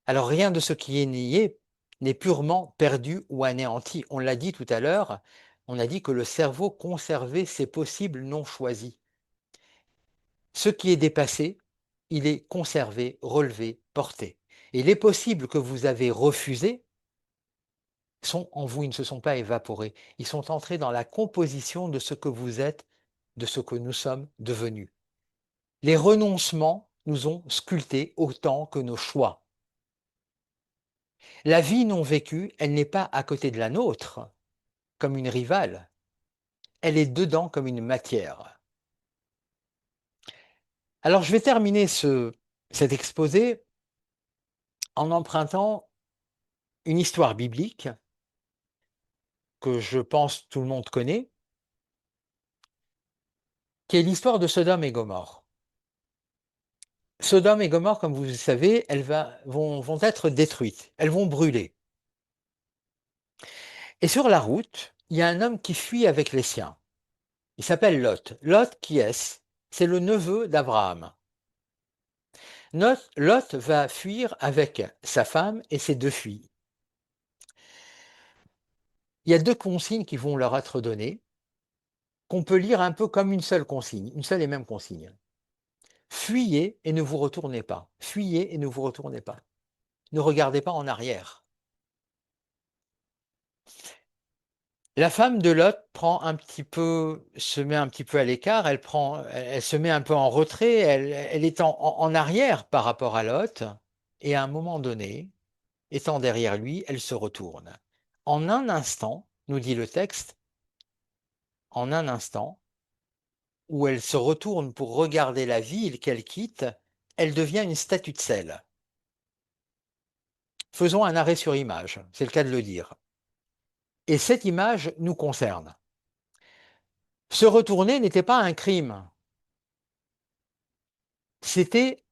Alors rien de ce qui est nié n'est purement perdu ou anéanti. On l'a dit tout à l'heure, on a dit que le cerveau conservait ses possibles non choisis. Ce qui est dépassé, il est conservé, relevé, porté. Et les possibles que vous avez refusés sont en vous, ils ne se sont pas évaporés. Ils sont entrés dans la composition de ce que vous êtes, de ce que nous sommes devenus. Les renoncements nous ont sculptés autant que nos choix. La vie non vécue, elle n'est pas à côté de la nôtre, comme une rivale. Elle est dedans comme une matière. Alors je vais terminer cet exposé en empruntant une histoire biblique que je pense tout le monde connaît, qui est l'histoire de Sodome et Gomorrhe. Sodome et Gomorrhe, comme vous le savez, vont être détruites, elles vont brûler. Et sur la route, il y a un homme qui fuit avec les siens. Il s'appelle Lot. Lot, qui est-ce? C'est le neveu d'Abraham. Lot va fuir avec sa femme et ses deux filles. Il y a deux consignes qui vont leur être données, qu'on peut lire un peu comme une seule consigne, une seule et même consigne. Fuyez et ne vous retournez pas. Fuyez et ne vous retournez pas. Ne regardez pas en arrière. La femme de Lot se met un petit peu à l'écart, elle se met un peu en retrait, elle est en arrière par rapport à Lot, et à un moment donné, étant derrière lui, elle se retourne. En un instant, nous dit le texte, en un instant, où elle se retourne pour regarder la ville qu'elle quitte, elle devient une statue de sel. Faisons un arrêt sur image, c'est le cas de le dire. Et cette image nous concerne. Se retourner n'était pas un crime, c'était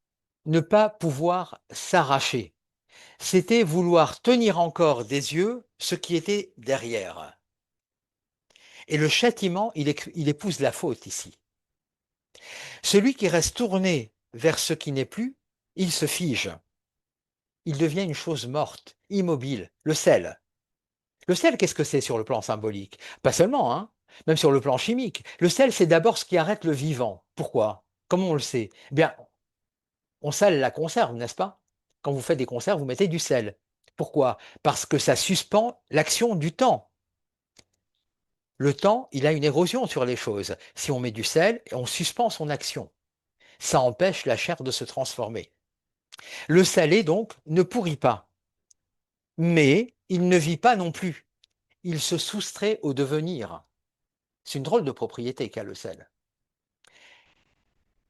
ne pas pouvoir s'arracher, c'était vouloir tenir encore des yeux ce qui était derrière. Et le châtiment, il épouse la faute ici. Celui qui reste tourné vers ce qui n'est plus, il se fige. Il devient une chose morte, immobile, le sel. Le sel, qu'est-ce que c'est sur le plan symbolique? Pas seulement, hein, même sur le plan chimique. Le sel, c'est d'abord ce qui arrête le vivant. Pourquoi? Comment on le sait? Eh bien, on sale la conserve, n'est-ce pas? Quand vous faites des conserves, vous mettez du sel. Pourquoi? Parce que ça suspend l'action du temps. Le temps, il a une érosion sur les choses. Si on met du sel, on suspend son action. Ça empêche la chair de se transformer. Le salé, donc, ne pourrit pas. Mais il ne vit pas non plus. Il se soustrait au devenir. C'est une drôle de propriété qu'a le sel.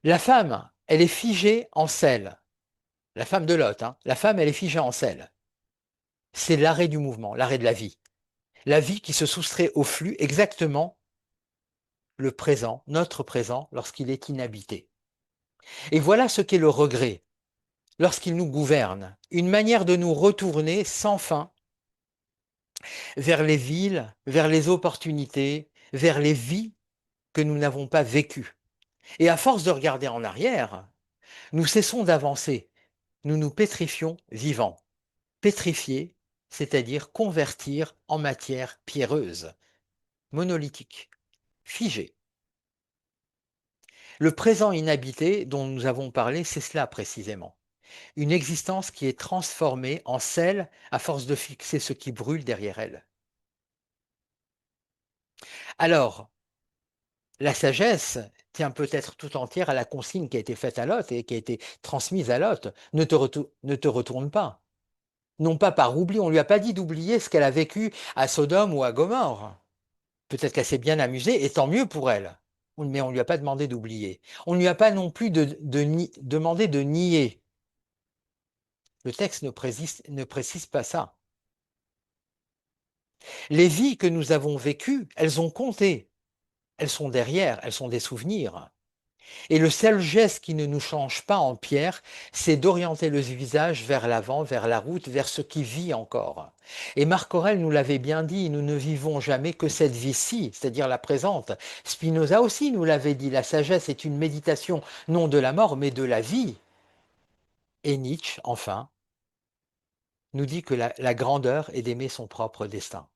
La femme, elle est figée en sel. La femme de Lot, hein. La femme, elle est figée en sel. C'est l'arrêt du mouvement, l'arrêt de la vie. La vie qui se soustrait au flux, exactement le présent, notre présent, lorsqu'il est inhabité. Et voilà ce qu'est le regret, lorsqu'il nous gouverne, une manière de nous retourner sans fin vers les villes, vers les opportunités, vers les vies que nous n'avons pas vécues. Et à force de regarder en arrière, nous cessons d'avancer, nous nous pétrifions vivants, pétrifiés c'est-à-dire convertir en matière pierreuse, monolithique, figée. Le présent inhabité dont nous avons parlé, c'est cela précisément. Une existence qui est transformée en sel à force de fixer ce qui brûle derrière elle. Alors, la sagesse tient peut-être tout entière à la consigne qui a été faite à Lot et qui a été transmise à Lot. Ne te retourne pas. Non pas par oubli, on ne lui a pas dit d'oublier ce qu'elle a vécu à Sodome ou à Gomorre. Peut-être qu'elle s'est bien amusée, et tant mieux pour elle. Mais on ne lui a pas demandé d'oublier. On ne lui a pas non plus demandé de nier. Le texte ne précise pas ça. Les vies que nous avons vécues, elles ont compté. Elles sont derrière, elles sont des souvenirs. Et le seul geste qui ne nous change pas en pierre, c'est d'orienter le visage vers l'avant, vers la route, vers ce qui vit encore. Et Marc Aurèle nous l'avait bien dit, nous ne vivons jamais que cette vie-ci, c'est-à-dire la présente. Spinoza aussi nous l'avait dit, la sagesse est une méditation non de la mort, mais de la vie. Et Nietzsche, enfin, nous dit que la grandeur est d'aimer son propre destin.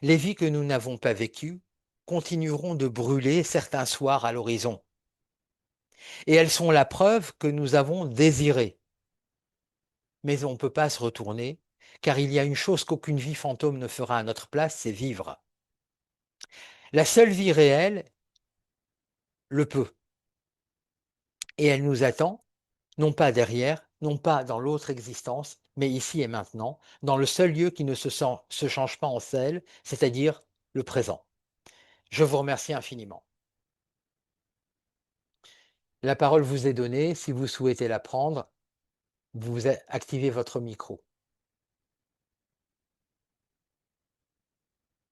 Les vies que nous n'avons pas vécues continueront de brûler certains soirs à l'horizon. Et elles sont la preuve que nous avons désiré. Mais on ne peut pas se retourner, car il y a une chose qu'aucune vie fantôme ne fera à notre place, c'est vivre. La seule vie réelle le peut. Et elle nous attend, non pas derrière, non pas dans l'autre existence, mais ici et maintenant, dans le seul lieu qui ne se change pas en sel, c'est-à-dire le présent. Je vous remercie infiniment. La parole vous est donnée. Si vous souhaitez la prendre, vous activez votre micro.